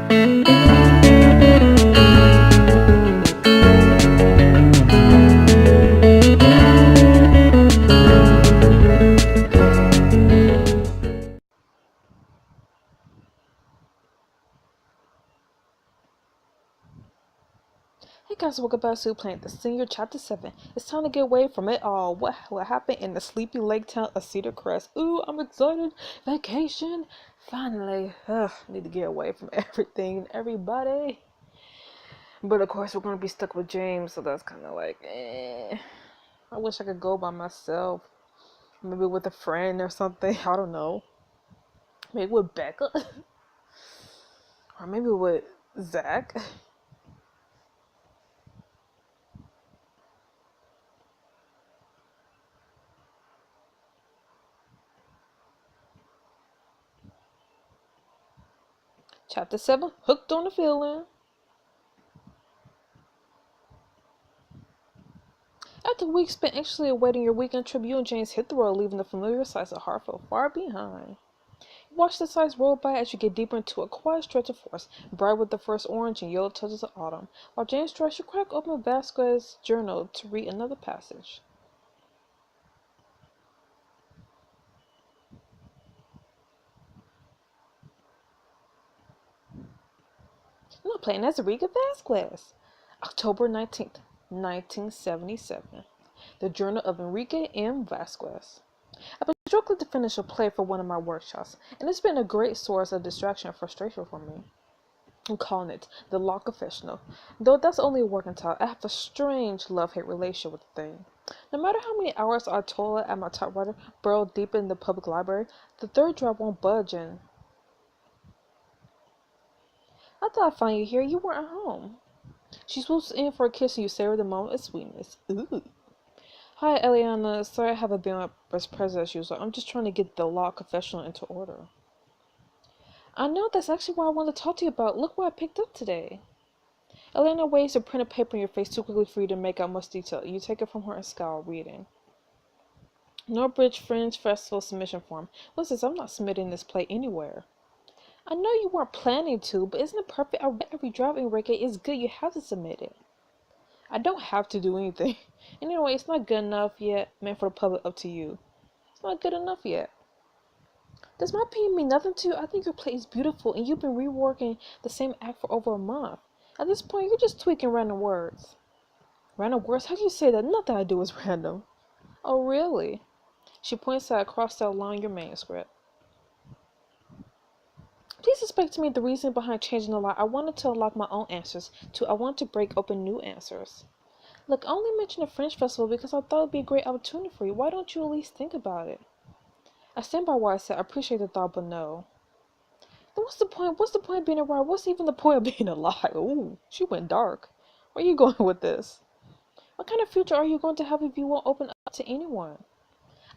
Hey guys, welcome back to Planet the Senior Chapter 7. It's time to get away from it all. What happened in the sleepy lake town of Cedar Crest? Ooh, I'm excited. Vacation. Finally. Ugh, need to get away from everything and everybody. But of course, we're going to be stuck with James, so that's kind of like, I wish I could go by myself. Maybe with a friend or something. I don't know. Maybe with Becca. Or maybe with Zach. Chapter 7, Hooked on the Feeling. After weeks spent anxiously awaiting your weekend trip, you and James hit the road, leaving the familiar sights of Hartfeld far behind. You watch the sights roll by as you get deeper into a quiet stretch of forest, bright with the first orange and yellow touches of autumn, while James tries to crack open Vasquez's journal to read another passage. I'm not playing as Enrique Vasquez. October 19th, 1977. The Journal of Enrique M. Vasquez. I've been struggling to finish a play for one of my workshops, and it's been a great source of distraction and frustration for me. I'm calling it the Law Confessional. Though that's only a working title, I have a strange love-hate relationship with the thing. No matter how many hours I toil at my typewriter, burrowed deep in the public library, the third draft won't budge and I thought I'd find you here. You weren't at home. She swoops in for a kiss and you savor the moment of sweetness. Ooh. Hi, Eliana. Sorry I haven't been as present as usual. I'm just trying to get the Law Confessional into order. I know, that's actually what I wanted to talk to you about. Look what I picked up today. Elena waves a printed paper in your face too quickly for you to make out much detail. You take it from her and scowl, reading. Northbridge Fringe Festival submission form. What's this? I'm not submitting this play anywhere. I know you weren't planning to, but isn't it perfect? I read every draft, Enrique. It's good. You have to submit it. I don't have to do anything. Anyway, it's not good enough yet. Meant for the public, up to you. It's not good enough yet. Does my opinion mean nothing to you? I think your play is beautiful, and you've been reworking the same act for over a month. At this point, you're just tweaking random words. Random words? How can you say that? Nothing I do is random. Oh, really? She points out across the line your manuscript. Please explain to me the reason behind changing the law. I wanted to unlock my own answers, too. I want to break open new answers. Look, I only mentioned the French festival because I thought it would be a great opportunity for you. Why don't you at least think about it? I stand by what I said. I appreciate the thought, but no. Then what's the point? What's the point of being alive? What's even the point of being alive? Ooh, she went dark. Where are you going with this? What kind of future are you going to have if you won't open up to anyone?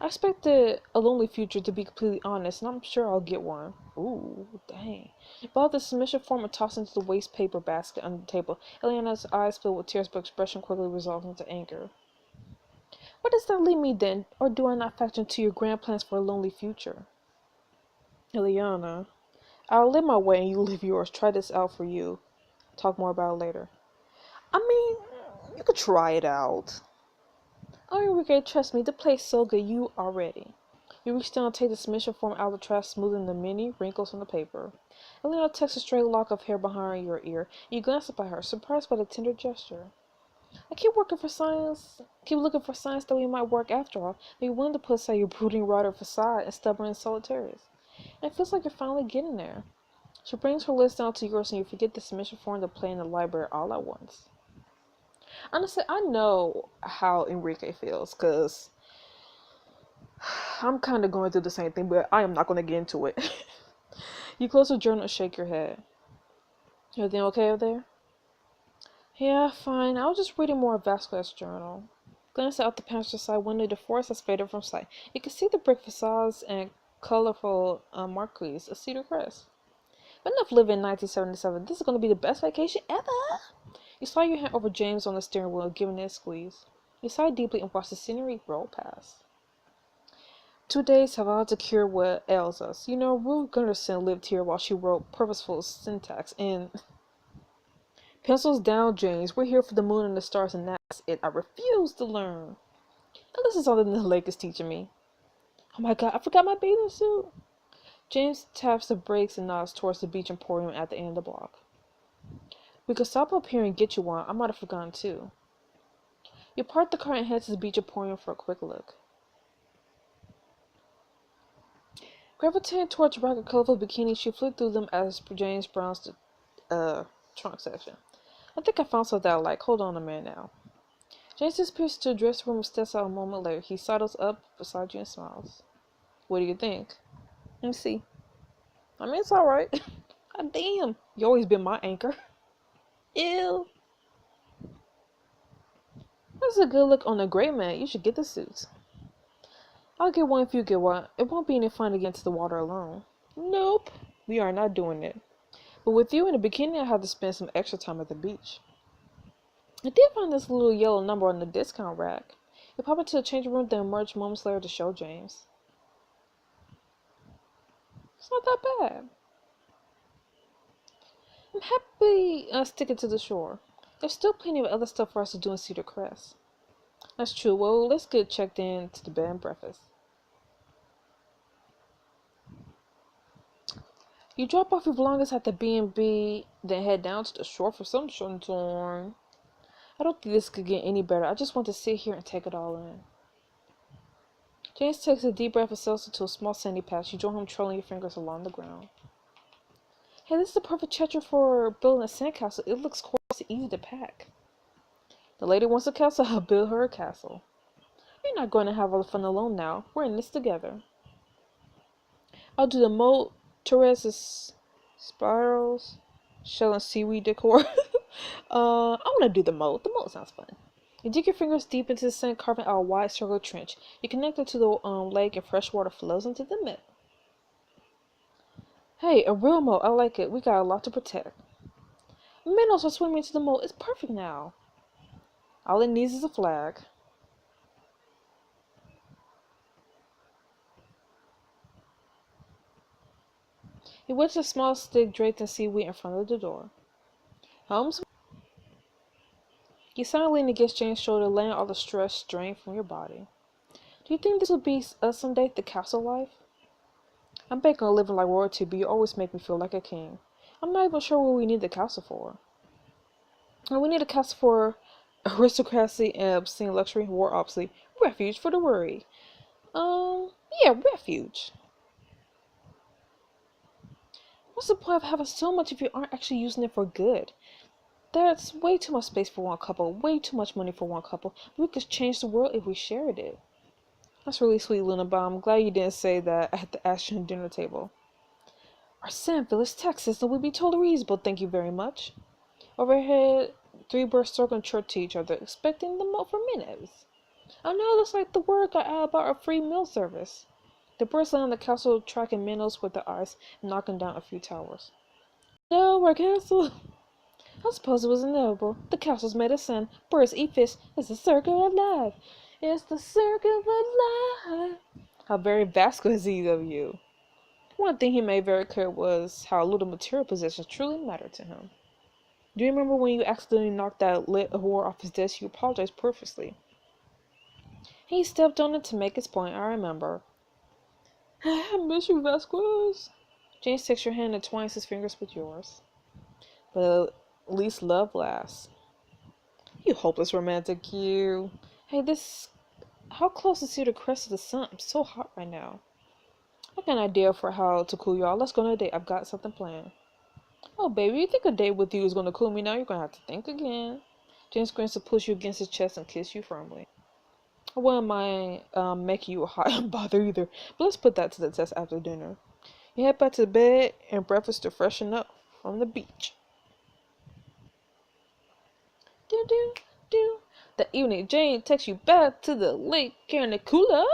I expected a lonely future, to be completely honest, and I'm sure I'll get one. Ooh, dang. Bought the submission form and tossed into the waste paper basket on the table. Eliana's eyes filled with tears, but expression quickly resolved into anger. Where does that leave me then? Or do I not factor into your grand plans for a lonely future? Eliana, I'll live my way and you live yours. Try this out for you. Talk more about it later. I mean, you could try it out. Oh, Enrique, trust me, the play's so good, you are ready. You reach down and take the submission form out of the trash, smoothing the many wrinkles from the paper. Elena tucks a stray lock of hair behind your ear. You glance up at her, surprised by the tender gesture. I keep looking for signs that we might work after all. Be willing to put aside your brooding writer facade and stubborn and solitarious. And it feels like you're finally getting there. She brings her list down to yours and you forget the submission form to play in the library all at once. Honestly, I know how Enrique feels, because I'm kind of going through the same thing, but I am not going to get into it. You close the journal and shake your head. Everything okay over there? Yeah, fine. I was just reading more of Vasquez's journal. Glancing out the passenger side window, the forest has faded from sight. You can see the brick facades and colorful marquees of Cedar Crest. But enough living in 1977. This is going to be the best vacation ever. You slide your hand over James on the steering wheel, giving it a squeeze. You sigh deeply and watch the scenery roll past. 2 days have allowed to cure what ails us. You know, Ruth Gunderson lived here while she wrote purposeful syntax and pencils down, James. We're here for the moon and the stars, and that's it. I refuse to learn. And this is something the lake is teaching me. Oh my god, I forgot my bathing suit. James taps the brakes and nods towards the beach emporium at the end of the block. We could stop up here and get you one. I might have forgotten too. You park the car and head to the beach emporium for a quick look. Gravitating towards a rack of colorful bikinis, she flipped through them as James browsed the trunk section. I think I found something I like. Hold on a minute now. James disappears to the dressing room and steps out a moment later. He sidles up beside you and smiles. What do you think? Let me see. I mean, it's alright. God damn. You always been my anchor. Ew. That's a good look on a great man. You should get the suits. I'll get one if you get one. It won't be any fun to get into the water alone. Nope. We are not doing it. But with you in a bikini, I have to spend some extra time at the beach. I did find this little yellow number on the discount rack. It popped into the changing room, then emerged moments later to show James. It's not that bad. I'm happy sticking to the shore. There's still plenty of other stuff for us to do in Cedar Crest. That's true. Well, let's get checked in to the bed and breakfast. You drop off your belongings at the B&B, then head down to the shore for some time. I don't think this could get any better. I just want to sit here and take it all in. James takes a deep breath and settles into a small sandy patch. You join him trailing your fingers along the ground. Hey, this is the perfect treasure for building a sandcastle. It looks coarse and easy to pack. The lady wants a castle, I'll build her a castle. You're not going to have all the fun alone now. We're in this together. I'll do the moat, terraces, spirals, shell and seaweed decor. I'm gonna do the moat. The moat sounds fun. You dig your fingers deep into the sand, carving out a wide circular trench. You connect it to the lake, and fresh water flows into the middle. Hey, a real moat. I like it. We got a lot to protect. Minnows are swimming into the moat. It's perfect now. All it needs is a flag. He wedged a small stick draped in seaweed in front of the door. Holmes? You silently lean against Jane's shoulder, letting all the stress strain from your body. Do you think this will be us someday, the castle life? I'm banking on living like royalty, but you always make me feel like a king. I'm not even sure what we need the castle for. And we need a castle for aristocracy and obscene luxury, war obviously, refuge for the worried. Yeah, refuge. What's the point of having so much if you aren't actually using it for good? There's way too much space for one couple, way too much money for one couple. We could change the world if we shared it. That's really sweet, Luna, but I'm glad you didn't say that at the Ashton dinner table. Our Sand Village tax system would be totally reasonable, thank you very much. Overhead, 3 birds circling chirped to each other, expecting the moat for minutes. Oh no, it looks like the word got out about our free meal service. The birds lay on the castle, tracking minnows with their eyes and knocking down a few towers. No, our castle! I suppose it was inevitable. The castle's made of sand. Birds eat fish. It's the circle of life. It's the circle of life. How very Vasquez-y of you. One thing he made very clear was how little material possessions truly mattered to him. Do you remember when you accidentally knocked that lit whore off his desk? You apologized profusely. He stepped on it to make his point. I remember. I miss you, Vasquez. James takes your hand and twines his fingers with yours. But at least love lasts. You hopeless romantic, you. Hey, how close is Cedar Crest to the sun? I'm so hot right now. I got an idea for how to cool y'all. Let's go on a date. I've got something planned. Oh, baby, you think a date with you is going to cool me now? You're going to have to think again. James grins to push you against his chest and kiss you firmly. I wouldn't mind making you hot and bother either, but let's put that to the test after dinner. You head back to bed and breakfast to freshen up from the beach. Do do do. That evening, Jane takes you back to the lake carrying a cooler.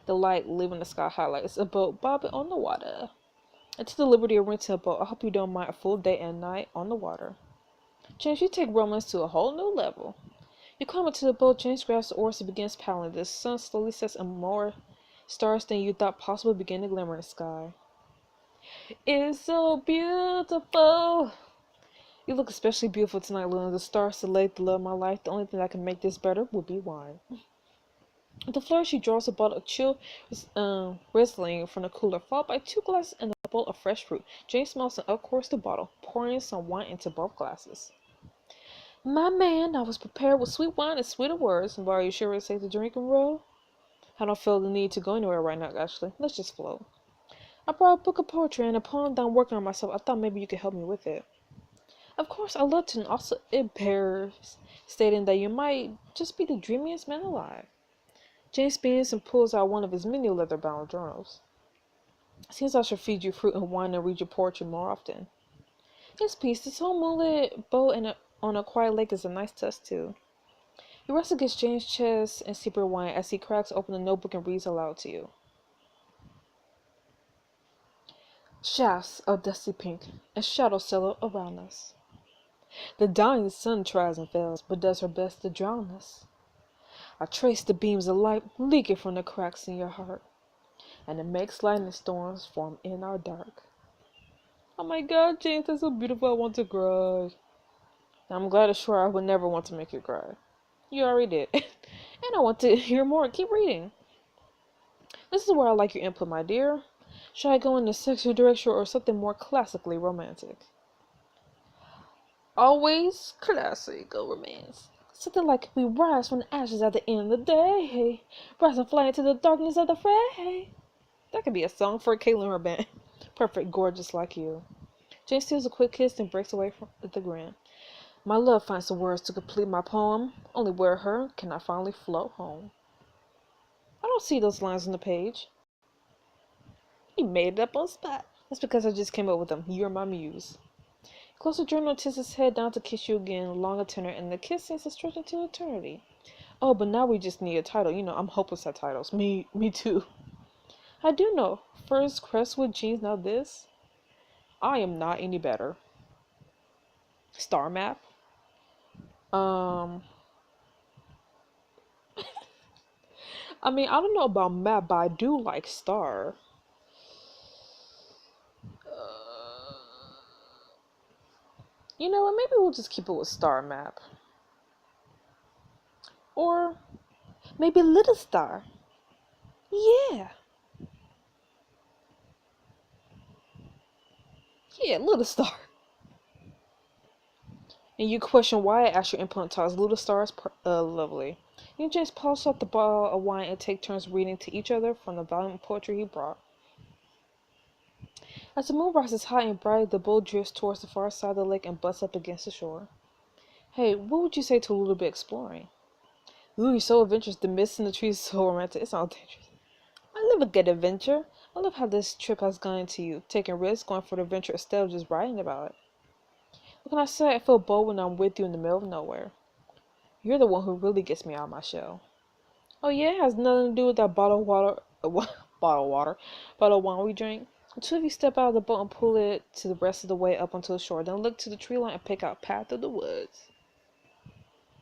The light leaving the sky highlights a boat bobbing on the water. And to the liberty of renting a boat, I hope you don't mind a full day and night on the water. James, you take romance to a whole new level. You climb into the boat, James grabs the oars and begins paddling. The sun slowly sets and more Stars than you thought possible begin to glimmer in the sky. It's so beautiful. You look especially beautiful tonight, Luna. The stars select the love of my life. The only thing that can make this better would be wine. With a flourish, she draws a bottle of chill Riesling from the cooler, followed by 2 glasses and a bowl of fresh fruit. Jane smiles and uncorks the bottle, pouring some wine into both glasses. My man, I was prepared with sweet wine and sweeter words. And are you sure it's safe to drink and roll? I don't feel the need to go anywhere right now, actually. Let's just float. I brought a book of poetry and a poem that I'm working on myself. I thought maybe you could help me with it. Of course, I love to, and also it bears stating that you might just be the dreamiest man alive. James beams and pulls out one of his many leather-bound journals. Seems I should feed you fruit and wine and read your poetry more often. Yes, please. This whole moonlit boat on a quiet lake is a nice touch, too. He rests against James' chest and sips your wine as he cracks open the notebook and reads aloud to you. Shafts of dusty pink and shadows settle around us. The dying sun tries and fails, but does her best to drown us. I trace the beams of light leaking from the cracks in your heart, and it makes lightning storms form in our dark. Oh my God, James, that's so beautiful. I want to cry. I'm glad to swear I would never want to make you cry. You already did. And I want to hear more. Keep reading. This is where I like your input, my dear. Should I go in the sexual direction or something more classically romantic? Always classical romance. Something like we rise from the ashes at the end of the day. Rise and fly into the darkness of the fray. That could be a song for Kaitlyn or band. Perfect, gorgeous like you. Jane steals a quick kiss and breaks away from the grin. My love finds the words to complete my poem. Only where her can I finally float home. I don't see those lines on the page. You made it up on the spot. That's because I just came up with them. You're my muse. Close the journal, tilts his head down to kiss you again, long and tender, and the kiss seems to stretch into eternity. Oh, but now we just need a title. You know, I'm hopeless at titles. Me too. I do know. First Crestwood jeans, now this. I am not any better. Star map. I mean, I don't know about map, but I do like star. You know what? Maybe we'll just keep it with star map. Or maybe little star. Yeah. Yeah, little star. And you question why I asked your input tiles. Little star is lovely. You and James polish off the bottle of wine and take turns reading to each other from the volume of poetry he brought. As the moon rises high and bright, the boat drifts towards the far side of the lake and butts up against the shore. Hey, what would you say to a little bit exploring? Ooh, you're so adventurous. The mist in the trees is so romantic. It's all dangerous. I love a good adventure. I love how this trip has gone into you. Taking risks, going for the adventure instead of just writing about it. What can I say? I feel bold when I'm with you in the middle of nowhere. You're the one who really gets me out of my shell. Oh yeah, it has nothing to do with that bottle of water, bottle of wine we drank. The two of you step out of the boat and pull it to the rest of the way up onto the shore. Then look to the tree line and pick out path through the woods.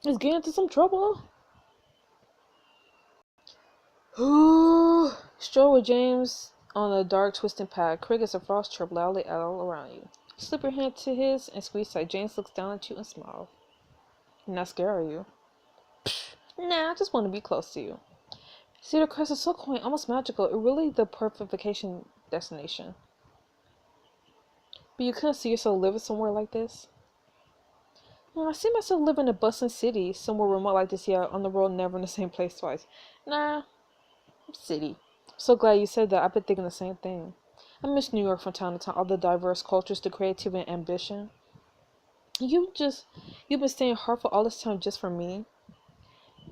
Let's get into some trouble. Stroll with James on a dark, twisting path. Crickets and frost chirp loudly all around you. Slip your hand to his and squeeze tight. James looks down at you and smiles. I'm not scared of you. Psh, nah, I just want to be close to you. Cedar Crest is so quaint, almost magical. It's really the perfect vacation destination. But you couldn't see yourself living somewhere like this? Well, I see myself living in a bustling city, somewhere remote like this, yeah, on the road, never in the same place twice. Nah, city. So glad you said that. I've been thinking the same thing. I miss New York from time to time, all the diverse cultures, the creativity and ambition. You've been staying in Hartfeld all this time just for me?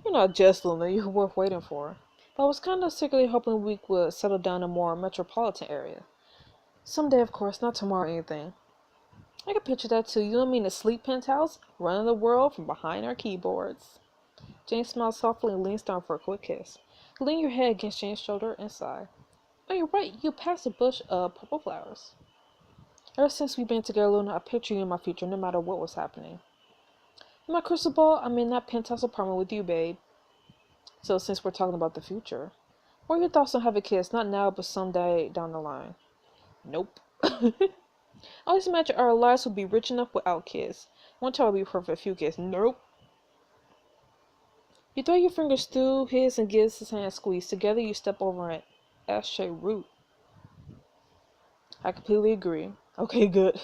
You're not just Luna, you're worth waiting for. But I was kind of secretly hoping we would settle down in a more metropolitan area. Someday, of course, not tomorrow or anything. I can picture that too. You and me in a sleep penthouse, running the world from behind our keyboards. Jane smiles softly and leans down for a quick kiss. You lean your head against Jane's shoulder and sigh. Oh, you're right. You passed a bush of purple flowers. Ever since we've been together, Luna, I picture you in my future, no matter what was happening. In my crystal ball, I'm in that penthouse apartment with you, babe. So since we're talking about the future, What are your thoughts on having kids? Not now, but someday down the line. Nope. I always imagine our lives would be rich enough without kids. One child would be perfect, few kids. Nope. You throw your fingers through his and gives his hand a squeeze. Together you step over an S-shaped root. I completely agree. Okay, good.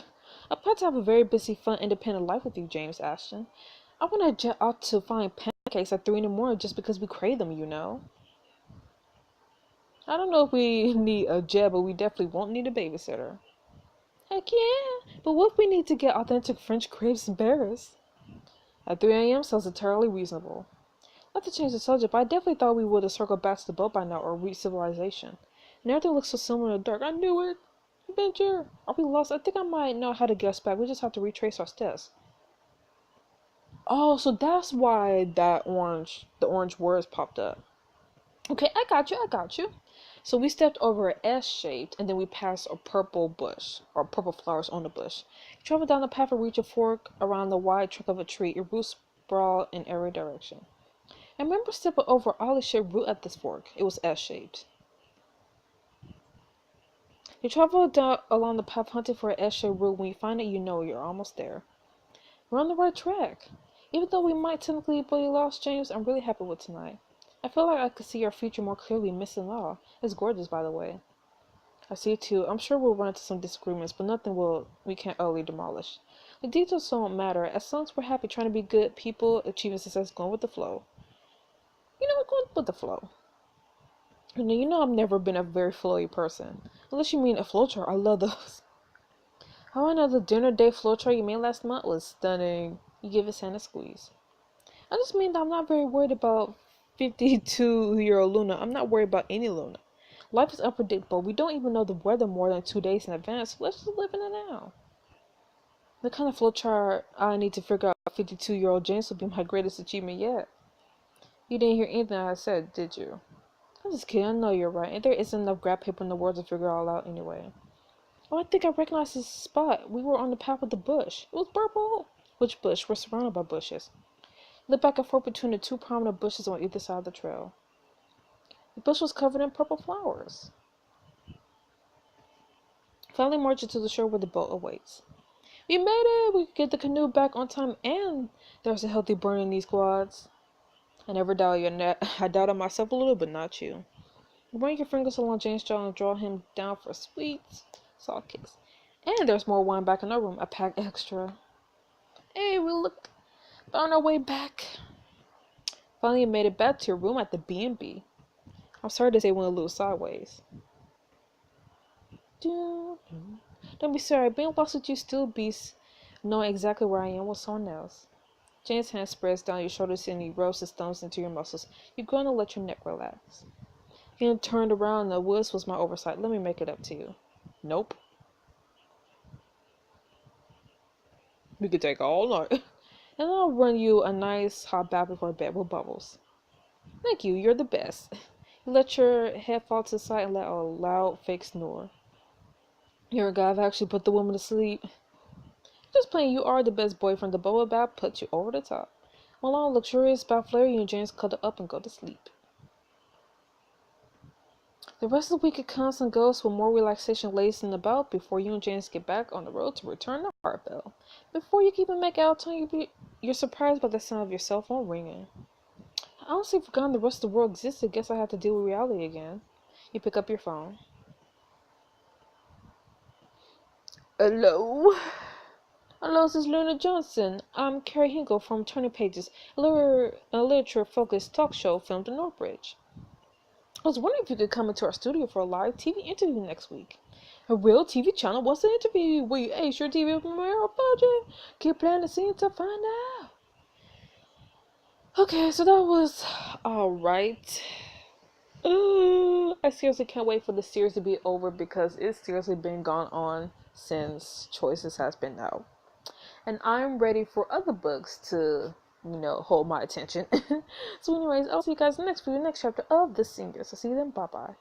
I plan to have a very busy, fun, independent life with you, James Ashton. I want to jet out to find pancakes at 3 in the morning just because we crave them, you know? I don't know if we need a jet, but we definitely won't need a babysitter. Heck yeah! But what if we need to get authentic French crepes and berries? At 3 a.m. sounds entirely reasonable. Not to change the subject, but I definitely thought we would have circled back to the boat by now or reach civilization. And everything looks so similar in the dark. I knew it! Adventure! Are we lost? I think I might know how to get us back. We just have to retrace our steps. Oh, so that's why the orange words popped up. Okay, I got you. So we stepped over an S-shaped, and then we passed a purple bush, or purple flowers on the bush. You travel down the path and reach a fork around the wide trunk of a tree. Your roots sprawl in every direction. I remember stepping over an oddly-shaped root at this fork. It was S-shaped. You travel down along the path hunting for an S-shaped root. When you find it, you know you're almost there. We're on the right track. Even though we might technically be lost, James, I'm really happy with tonight. I feel like I could see our future more clearly, missing all. It's gorgeous, by the way. I see it too. I'm sure we'll run into some disagreements, but nothing we can't utterly demolish. The details don't matter. As long as we're happy trying to be good people, achieving success, going with the flow. Going with the flow. You know I've never been a very flowy person. Unless you mean a flowchart. I love those. How I know the dinner date flowchart you made last month was stunning. You give his hand a squeeze. I just mean that I'm not very worried about 52-year-old Luna. I'm not worried about any Luna. Life is unpredictable. We don't even know the weather more than 2 days in advance. So let's just live in it now. The kind of flowchart I need to figure out 52-year-old James will be my greatest achievement yet. You didn't hear anything I said, did you? I'm just kidding. I know you're right. And there isn't enough grab paper in the world to figure it all out anyway. Oh, I think I recognize this spot. We were on the path with the bush. It was purple. Which bush? We're surrounded by bushes. Look back and forth between the two prominent bushes on either side of the trail. The bush was covered in purple flowers. Finally marching to the shore where the boat awaits. We made it! We could get the canoe back on time, and there's a healthy burn in these quads. I never doubted your net. I doubted myself a little, but not you. Run your fingers along James' jaw and draw him down for a sweet, soft kiss. And there's more wine back in our room. I packed extra. Hey, we look on our way back. Finally, you made it back to your room at the B&B. I'm sorry to say it went a little sideways. Don't be sorry. Being lost with you still beats knowing exactly where I am with someone else. James' hand spreads down your shoulders and he rubs his thumbs into your muscles. You're going to let your neck relax. Getting turned around in the woods was my oversight. Let me make it up to you. Nope. We could take all night. And I'll run you a nice hot bath before bed with bubbles. Thank you. You're the best. You let your head fall to the side and let a loud fake snore. You're a guy. I've actually put the woman to sleep. Just playing, you are the best boyfriend. The bubble bath puts you over the top. One long luxurious bath later, you and James cuddle up and go to sleep. The rest of the week it comes and goes with more relaxation lacing about before you and James get back on the road to return to Hartfeld. Before you can even make out, you're surprised by the sound of your cell phone ringing. I honestly forgotten the rest of the world existed. Guess I have to deal with reality again. You pick up your phone. Hello? Hello, this is Luna Johnson. I'm Carrie Hinkle from Turning Pages, a literature-focused talk show filmed in Northbridge. I was wondering if you could come into our studio for a live TV interview next week. A real TV channel? What's the interview? Will you ace your TV premiere budget? Keep playing the scene to find out. Okay, so that was alright. I seriously can't wait for the series to be over because it's seriously been gone on since Choices has been out. And I'm ready for other books to, hold my attention. So anyways, I'll see you guys next for the next chapter of The Singers. So see you then. Bye-bye.